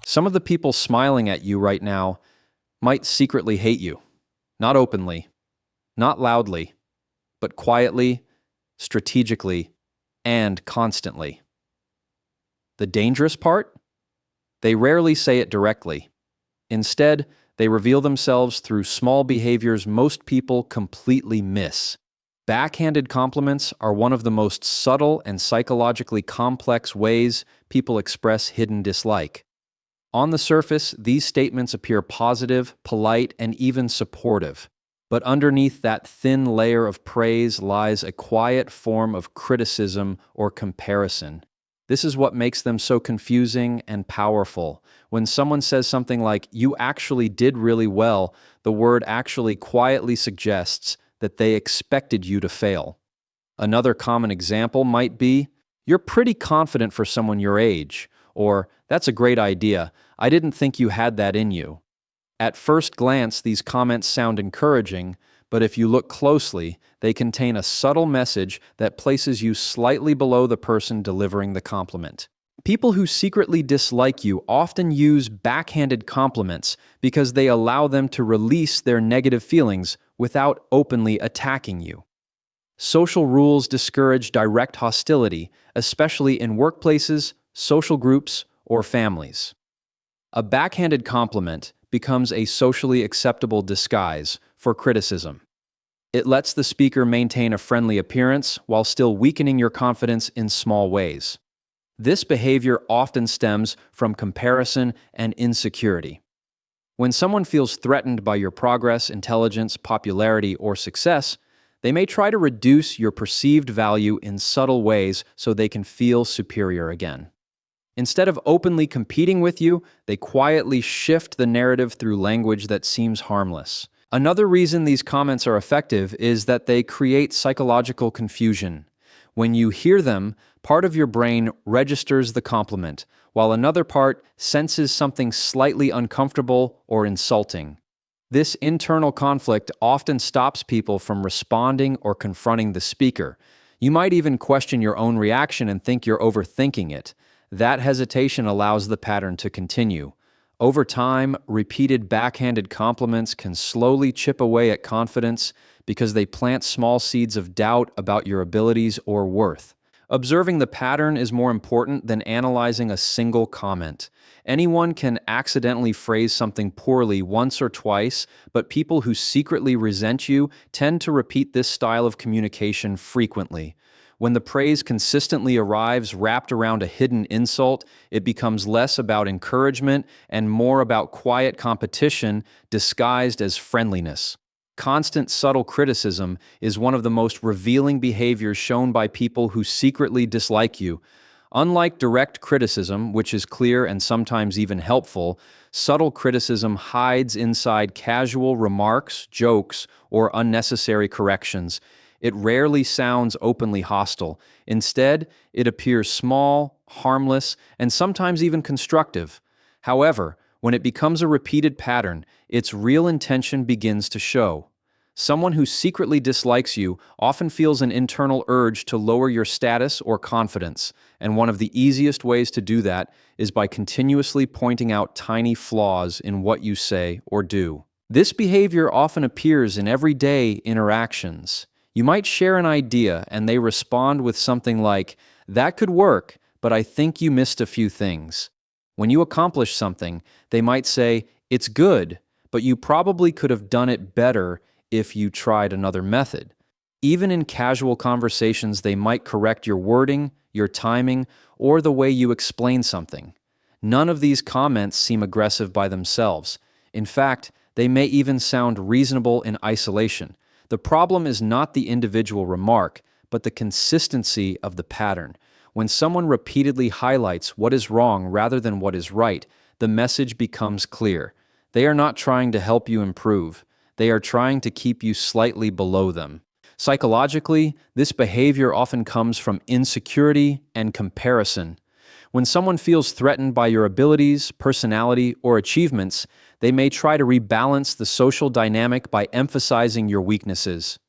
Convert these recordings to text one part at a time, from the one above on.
Some of the people smiling at you right now might secretly hate you. Not openly, not loudly, but quietly, strategically, and constantly. The dangerous part? They rarely say it directly. Instead, they reveal themselves through small behaviors most people completely miss. Backhanded compliments are one of the most subtle and psychologically complex ways people express hidden dislike. On the surface, these statements appear positive, polite, and even supportive. But underneath that thin layer of praise lies a quiet form of criticism or comparison. This is what makes them so confusing and powerful. When someone says something like, "You actually did really well," the word actually quietly suggests that they expected you to fail. Another common example might be, "You're pretty confident for someone your age," or "That's a great idea. I didn't think you had that in you." At first glance, these comments sound encouraging, but if you look closely, they contain a subtle message that places you slightly below the person delivering the compliment. People who secretly dislike you often use backhanded compliments because they allow them to release their negative feelings without openly attacking you. Social rules discourage direct hostility, especially in workplaces, social groups, or families. A backhanded compliment becomes a socially acceptable disguise for criticism. It lets the speaker maintain a friendly appearance while still weakening your confidence in small ways. This behavior often stems from comparison and insecurity. When someone feels threatened by your progress, intelligence, popularity, or success, they may try to reduce your perceived value in subtle ways so they can feel superior again. Instead of openly competing with you, they quietly shift the narrative through language that seems harmless. Another reason these comments are effective is that they create psychological confusion. When you hear them, part of your brain registers the compliment, while another part senses something slightly uncomfortable or insulting. This internal conflict often stops people from responding or confronting the speaker. You might even question your own reaction and think you're overthinking it. That hesitation allows the pattern to continue. Over time, repeated backhanded compliments can slowly chip away at confidence because they plant small seeds of doubt about your abilities or worth. Observing the pattern is more important than analyzing a single comment. Anyone can accidentally phrase something poorly once or twice, but people who secretly resent you tend to repeat this style of communication frequently. When the praise consistently arrives wrapped around a hidden insult, it becomes less about encouragement and more about quiet competition disguised as friendliness. Constant subtle criticism is one of the most revealing behaviors shown by people who secretly dislike you. Unlike direct criticism, which is clear and sometimes even helpful, subtle criticism hides inside casual remarks, jokes, or unnecessary corrections. It rarely sounds openly hostile. Instead, it appears small, harmless, and sometimes even constructive. However, when it becomes a repeated pattern, its real intention begins to show. Someone who secretly dislikes you often feels an internal urge to lower your status or confidence, and one of the easiest ways to do that is by continuously pointing out tiny flaws in what you say or do. This behavior often appears in everyday interactions. You might share an idea and they respond with something like, "That could work, but I think you missed a few things." When you accomplish something, they might say, "It's good, but you probably could have done it better if you tried another method." Even in casual conversations, they might correct your wording, your timing, or the way you explain something. None of these comments seem aggressive by themselves. In fact, they may even sound reasonable in isolation. The problem is not the individual remark, but the consistency of the pattern. When someone repeatedly highlights what is wrong rather than what is right, the message becomes clear. They are not trying to help you improve. They are trying to keep you slightly below them. Psychologically, this behavior often comes from insecurity and comparison. When someone feels threatened by your abilities, personality, or achievements, they may try to rebalance the social dynamic by emphasizing your weaknesses.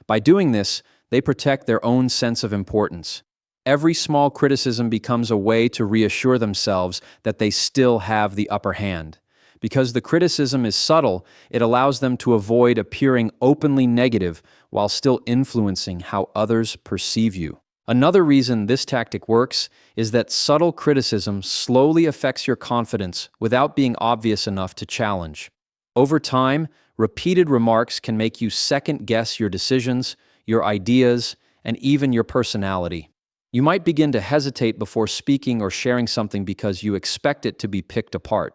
By doing this, they protect their own sense of importance. Every small criticism becomes a way to reassure themselves that they still have the upper hand. Because the criticism is subtle, it allows them to avoid appearing openly negative while still influencing how others perceive you. Another reason this tactic works is that subtle criticism slowly affects your confidence without being obvious enough to challenge. Over time, repeated remarks can make you second-guess your decisions, your ideas, and even your personality. You might begin to hesitate before speaking or sharing something because you expect it to be picked apart.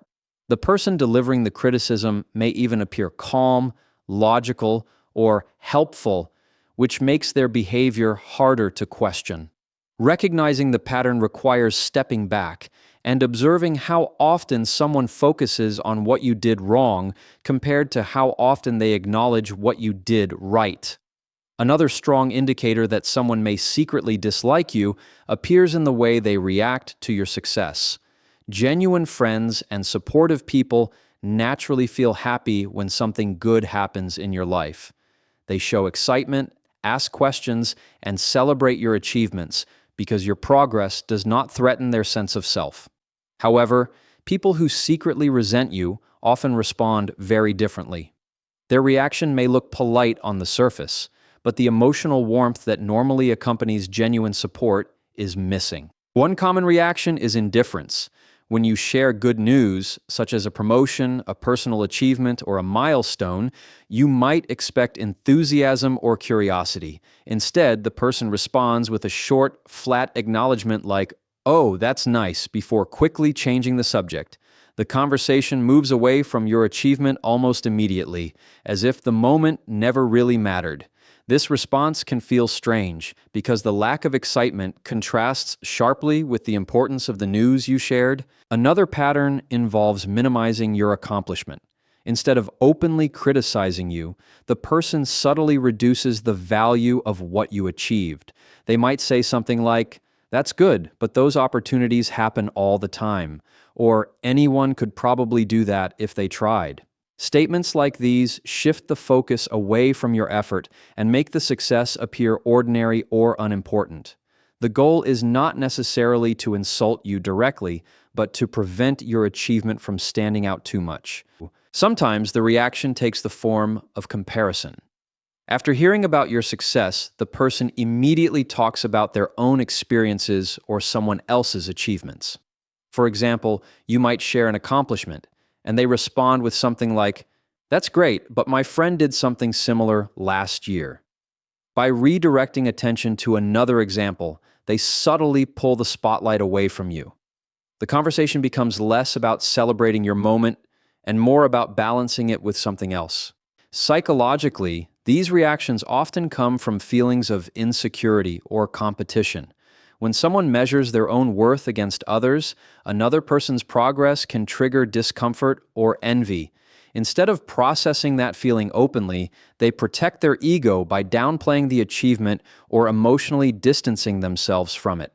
The person delivering the criticism may even appear calm, logical, or helpful, which makes their behavior harder to question. Recognizing the pattern requires stepping back and observing how often someone focuses on what you did wrong compared to how often they acknowledge what you did right. Another strong indicator that someone may secretly dislike you appears in the way they react to your success. Genuine friends and supportive people naturally feel happy when something good happens in your life. They show excitement, ask questions, and celebrate your achievements because your progress does not threaten their sense of self. However, people who secretly resent you often respond very differently. Their reaction may look polite on the surface, but the emotional warmth that normally accompanies genuine support is missing. One common reaction is indifference. When you share good news, such as a promotion, a personal achievement, or a milestone, you might expect enthusiasm or curiosity. Instead, the person responds with a short, flat acknowledgement like, "Oh, that's nice," before quickly changing the subject. The conversation moves away from your achievement almost immediately, as if the moment never really mattered. This response can feel strange because the lack of excitement contrasts sharply with the importance of the news you shared. Another pattern involves minimizing your accomplishment. Instead of openly criticizing you, the person subtly reduces the value of what you achieved. They might say something like, "That's good, but those opportunities happen all the time," or "Anyone could probably do that if they tried." Statements like these shift the focus away from your effort and make the success appear ordinary or unimportant. The goal is not necessarily to insult you directly, but to prevent your achievement from standing out too much. Sometimes the reaction takes the form of comparison. After hearing about your success, the person immediately talks about their own experiences or someone else's achievements. For example, you might share an accomplishment, and they respond with something like, "That's great, but my friend did something similar last year." By redirecting attention to another example, they subtly pull the spotlight away from you. The conversation becomes less about celebrating your moment and more about balancing it with something else. Psychologically, these reactions often come from feelings of insecurity or competition. When someone measures their own worth against others, another person's progress can trigger discomfort or envy. Instead of processing that feeling openly, they protect their ego by downplaying the achievement or emotionally distancing themselves from it.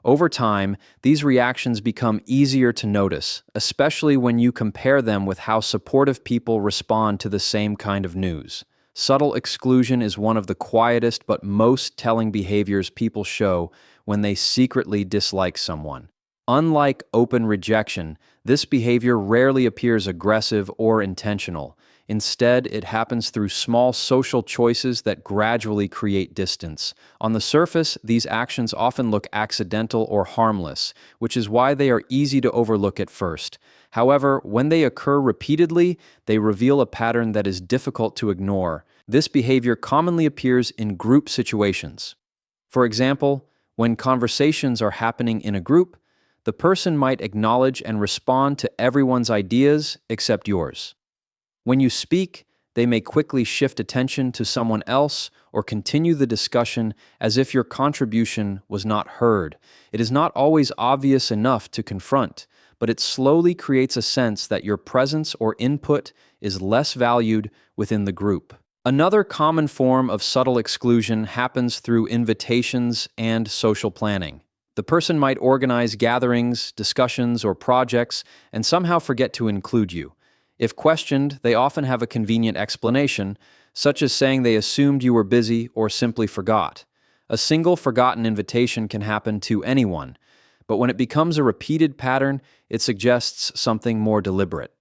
Over time, these reactions become easier to notice, especially when you compare them with how supportive people respond to the same kind of news. Subtle exclusion is one of the quietest but most telling behaviors people show when they secretly dislike someone. Unlike open rejection, this behavior rarely appears aggressive or intentional. Instead, it happens through small social choices that gradually create distance. On the surface, these actions often look accidental or harmless, which is why they are easy to overlook at first. However, when they occur repeatedly, they reveal a pattern that is difficult to ignore. This behavior commonly appears in group situations. For example, when conversations are happening in a group, the person might acknowledge and respond to everyone's ideas except yours. When you speak, they may quickly shift attention to someone else or continue the discussion as if your contribution was not heard. It is not always obvious enough to confront, but it slowly creates a sense that your presence or input is less valued within the group. Another common form of subtle exclusion happens through invitations and social planning. The person might organize gatherings, discussions, or projects and somehow forget to include you. If questioned, they often have a convenient explanation, such as saying they assumed you were busy or simply forgot. A single forgotten invitation can happen to anyone, but when it becomes a repeated pattern, it suggests something more deliberate.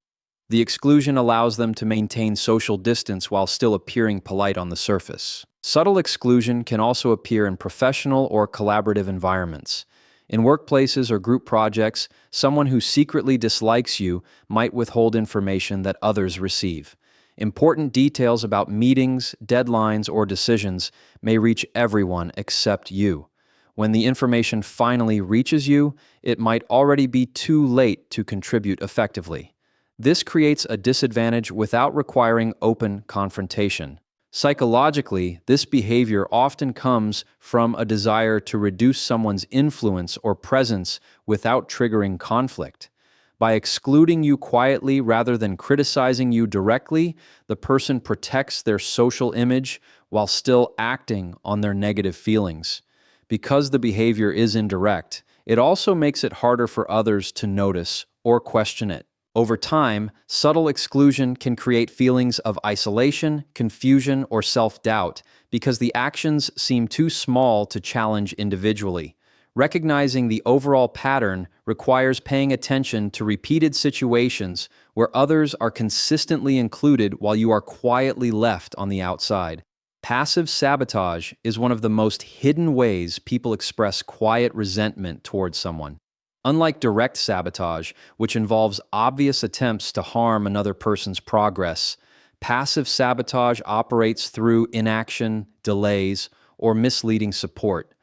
The exclusion allows them to maintain social distance while still appearing polite on the surface. Subtle exclusion can also appear in professional or collaborative environments. In workplaces or group projects, someone who secretly dislikes you might withhold information that others receive. Important details about meetings, deadlines, or decisions may reach everyone except you. When the information finally reaches you, it might already be too late to contribute effectively. This creates a disadvantage without requiring open confrontation. Psychologically, this behavior often comes from a desire to reduce someone's influence or presence without triggering conflict. By excluding you quietly rather than criticizing you directly, the person protects their social image while still acting on their negative feelings. Because the behavior is indirect, it also makes it harder for others to notice or question it. Over time, subtle exclusion can create feelings of isolation, confusion, or self-doubt because the actions seem too small to challenge individually. Recognizing the overall pattern requires paying attention to repeated situations where others are consistently included while you are quietly left on the outside. Passive sabotage is one of the most hidden ways people express quiet resentment towards someone. Unlike direct sabotage, which involves obvious attempts to harm another person's progress, passive sabotage operates through inaction, delays, or misleading support.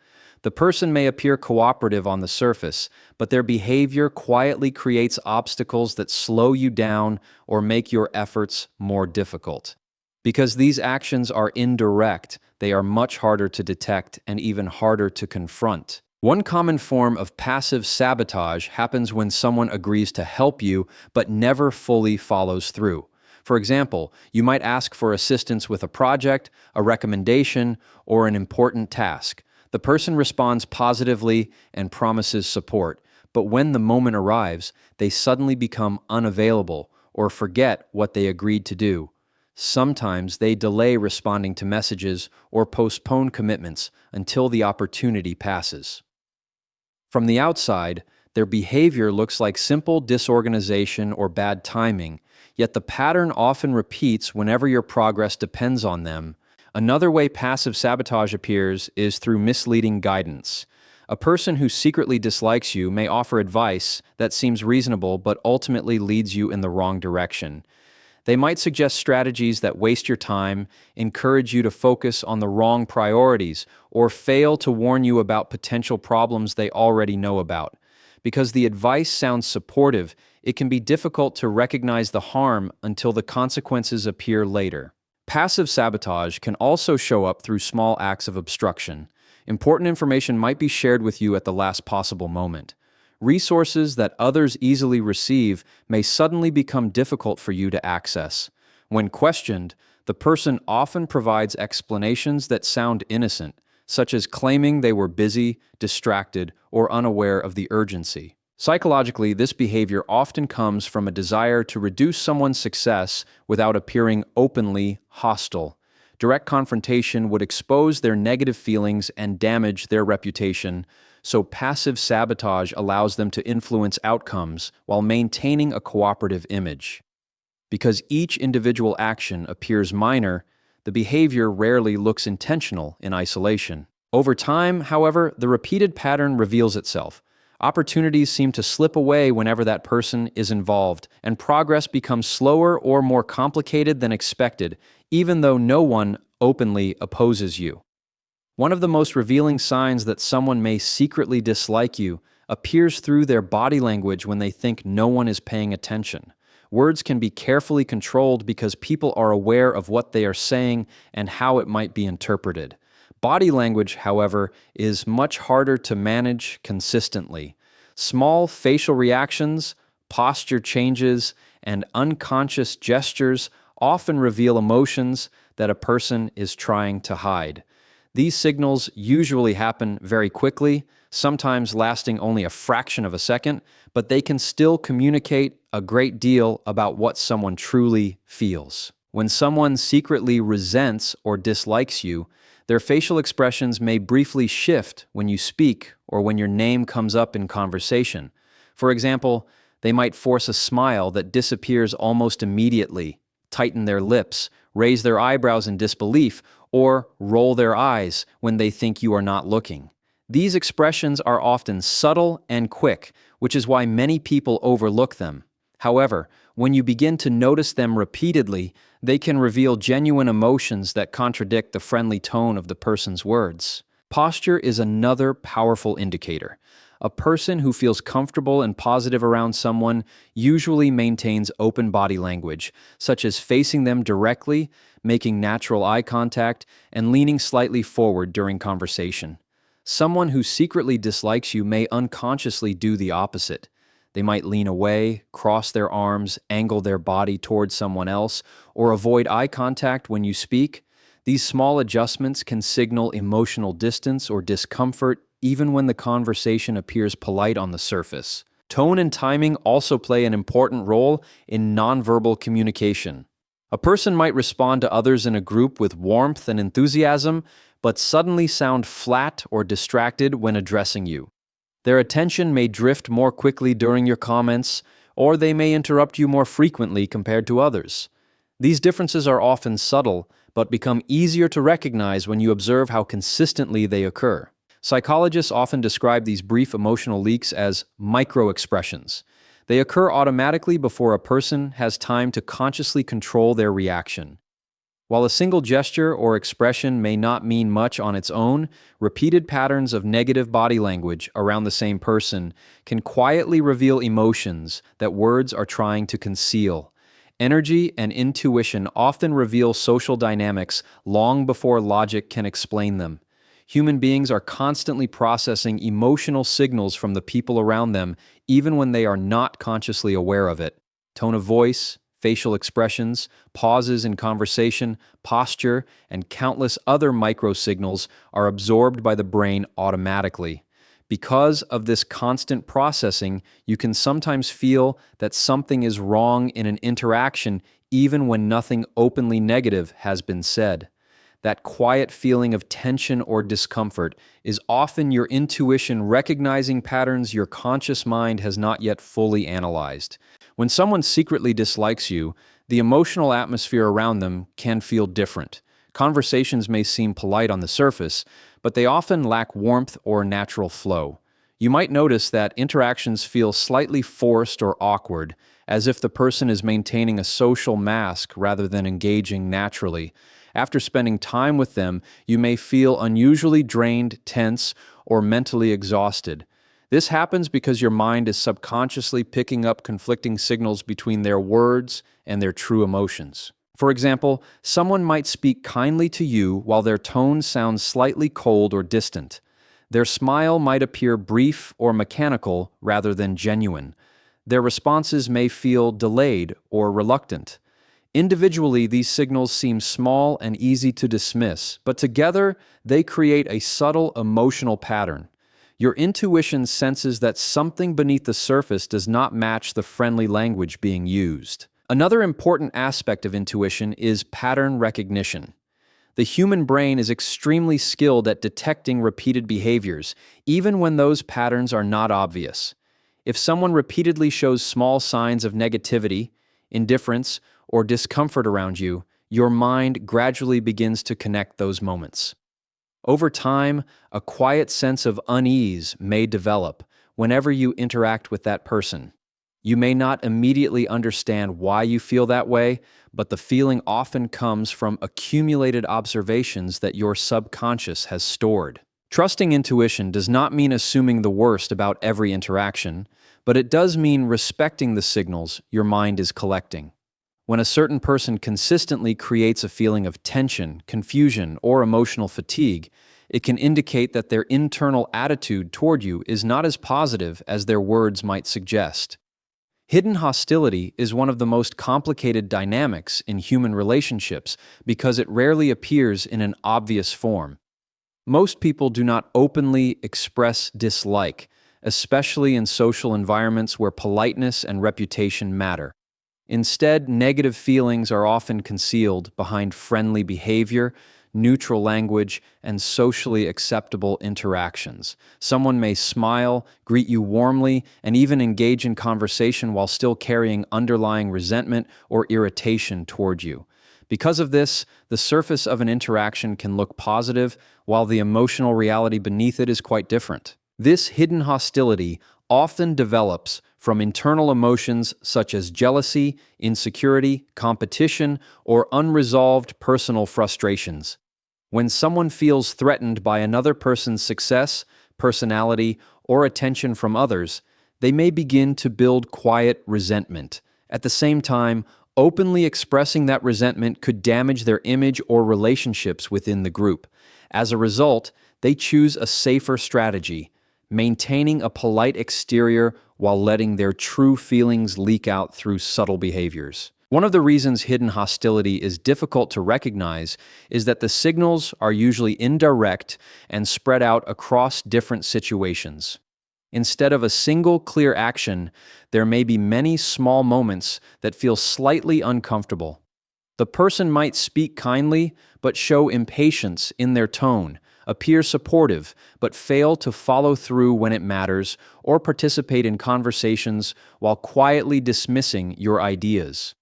The person may appear cooperative on the surface, but their behavior quietly creates obstacles that slow you down or make your efforts more difficult. Because these actions are indirect, they are much harder to detect and even harder to confront. One common form of passive sabotage happens when someone agrees to help you but never fully follows through. For example, you might ask for assistance with a project, a recommendation, or an important task. The person responds positively and promises support, but when the moment arrives, they suddenly become unavailable or forget what they agreed to do. Sometimes they delay responding to messages or postpone commitments until the opportunity passes. From the outside, their behavior looks like simple disorganization or bad timing, yet the pattern often repeats whenever your progress depends on them. Another way passive sabotage appears is through misleading guidance. A person who secretly dislikes you may offer advice that seems reasonable but ultimately leads you in the wrong direction. They might suggest strategies that waste your time, encourage you to focus on the wrong priorities, or fail to warn you about potential problems they already know about. Because the advice sounds supportive, it can be difficult to recognize the harm until the consequences appear later. Passive sabotage can also show up through small acts of obstruction. Important information might be shared with you at the last possible moment. Resources that others easily receive may suddenly become difficult for you to access. When questioned, the person often provides explanations that sound innocent, such as claiming they were busy, distracted, or unaware of the urgency. Psychologically, this behavior often comes from a desire to reduce someone's success without appearing openly hostile. Direct confrontation would expose their negative feelings and damage their reputation, so passive sabotage allows them to influence outcomes while maintaining a cooperative image. Because each individual action appears minor, the behavior rarely looks intentional in isolation. Over time, however, the repeated pattern reveals itself. Opportunities seem to slip away whenever that person is involved, and progress becomes slower or more complicated than expected, even though no one openly opposes you. One of the most revealing signs that someone may secretly dislike you appears through their body language when they think no one is paying attention. Words can be carefully controlled because people are aware of what they are saying and how it might be interpreted. Body language, however, is much harder to manage consistently. Small facial reactions, posture changes, and unconscious gestures often reveal emotions that a person is trying to hide. These signals usually happen very quickly, sometimes lasting only a fraction of a second, but they can still communicate a great deal about what someone truly feels. When someone secretly resents or dislikes you, Their facial expressions may briefly shift when you speak or when your name comes up in conversation. For example, they might force a smile that disappears almost immediately, tighten their lips, raise their eyebrows in disbelief, or roll their eyes when they think you are not looking. These expressions are often subtle and quick, which is why many people overlook them. However, when you begin to notice them repeatedly, they can reveal genuine emotions that contradict the friendly tone of the person's words. Posture is another powerful indicator. A person who feels comfortable and positive around someone usually maintains open body language, such as facing them directly, making natural eye contact, and leaning slightly forward during conversation. Someone who secretly dislikes you may unconsciously do the opposite. They might lean away, cross their arms, angle their body towards someone else, or avoid eye contact when you speak. These small adjustments can signal emotional distance or discomfort even when the conversation appears polite on the surface. Tone and timing also play an important role in nonverbal communication. A person might respond to others in a group with warmth and enthusiasm, but suddenly sound flat or distracted when addressing you. Their attention may drift more quickly during your comments, or they may interrupt you more frequently compared to others. These differences are often subtle, but become easier to recognize when you observe how consistently they occur. Psychologists often describe these brief emotional leaks as micro-expressions. They occur automatically before a person has time to consciously control their reaction. While a single gesture or expression may not mean much on its own, repeated patterns of negative body language around the same person can quietly reveal emotions that words are trying to conceal. Energy and intuition often reveal social dynamics long before logic can explain them. Human beings are constantly processing emotional signals from the people around them, even when they are not consciously aware of it. Tone of voice, facial expressions, pauses in conversation, posture, and countless other micro-signals are absorbed by the brain automatically. Because of this constant processing, you can sometimes feel that something is wrong in an interaction even when nothing openly negative has been said. That quiet feeling of tension or discomfort is often your intuition recognizing patterns your conscious mind has not yet fully analyzed. When someone secretly dislikes you, the emotional atmosphere around them can feel different. Conversations may seem polite on the surface, but they often lack warmth or natural flow. You might notice that interactions feel slightly forced or awkward, as if the person is maintaining a social mask rather than engaging naturally. After spending time with them, you may feel unusually drained, tense, or mentally exhausted. This happens because your mind is subconsciously picking up conflicting signals between their words and their true emotions. For example, someone might speak kindly to you while their tone sounds slightly cold or distant. Their smile might appear brief or mechanical rather than genuine. Their responses may feel delayed or reluctant. Individually, these signals seem small and easy to dismiss, but together they create a subtle emotional pattern. Your intuition senses that something beneath the surface does not match the friendly language being used. Another important aspect of intuition is pattern recognition. The human brain is extremely skilled at detecting repeated behaviors, even when those patterns are not obvious. If someone repeatedly shows small signs of negativity, indifference, or discomfort around you, your mind gradually begins to connect those moments. Over time, a quiet sense of unease may develop whenever you interact with that person. You may not immediately understand why you feel that way, but the feeling often comes from accumulated observations that your subconscious has stored. Trusting intuition does not mean assuming the worst about every interaction, but it does mean respecting the signals your mind is collecting. When a certain person consistently creates a feeling of tension, confusion, or emotional fatigue, it can indicate that their internal attitude toward you is not as positive as their words might suggest. Hidden hostility is one of the most complicated dynamics in human relationships because it rarely appears in an obvious form. Most people do not openly express dislike, especially in social environments where politeness and reputation matter. Instead, negative feelings are often concealed behind friendly behavior, neutral language, and socially acceptable interactions. Someone may smile, greet you warmly, and even engage in conversation while still carrying underlying resentment or irritation toward you. Because of this, the surface of an interaction can look positive, while the emotional reality beneath it is quite different. This hidden hostility often develops from internal emotions such as jealousy, insecurity, competition, or unresolved personal frustrations. When someone feels threatened by another person's success, personality, or attention from others, they may begin to build quiet resentment. At the same time, openly expressing that resentment could damage their image or relationships within the group. As a result, they choose a safer strategy, maintaining a polite exterior while letting their true feelings leak out through subtle behaviors. One of the reasons hidden hostility is difficult to recognize is that the signals are usually indirect and spread out across different situations. Instead of a single clear action, there may be many small moments that feel slightly uncomfortable. The person might speak kindly, but show impatience in their tone, appear supportive, but fail to follow through when it matters, or participate in conversations while quietly dismissing your ideas.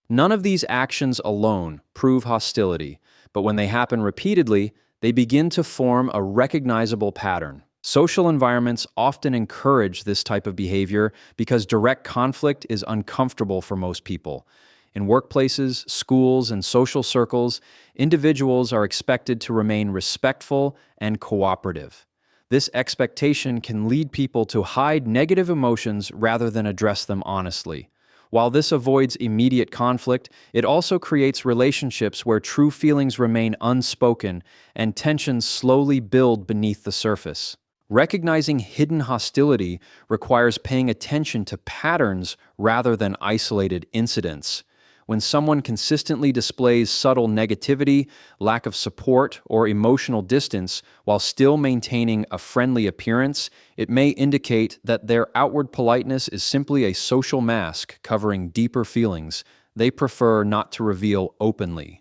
None of these actions alone prove hostility, but when they happen repeatedly, they begin to form a recognizable pattern. Social environments often encourage this type of behavior because direct conflict is uncomfortable for most people. In workplaces, schools, and social circles, individuals are expected to remain respectful and cooperative. This expectation can lead people to hide negative emotions rather than address them honestly. While this avoids immediate conflict, it also creates relationships where true feelings remain unspoken and tensions slowly build beneath the surface. Recognizing hidden hostility requires paying attention to patterns rather than isolated incidents. When someone consistently displays subtle negativity, lack of support, or emotional distance while still maintaining a friendly appearance, it may indicate that their outward politeness is simply a social mask covering deeper feelings they prefer not to reveal openly.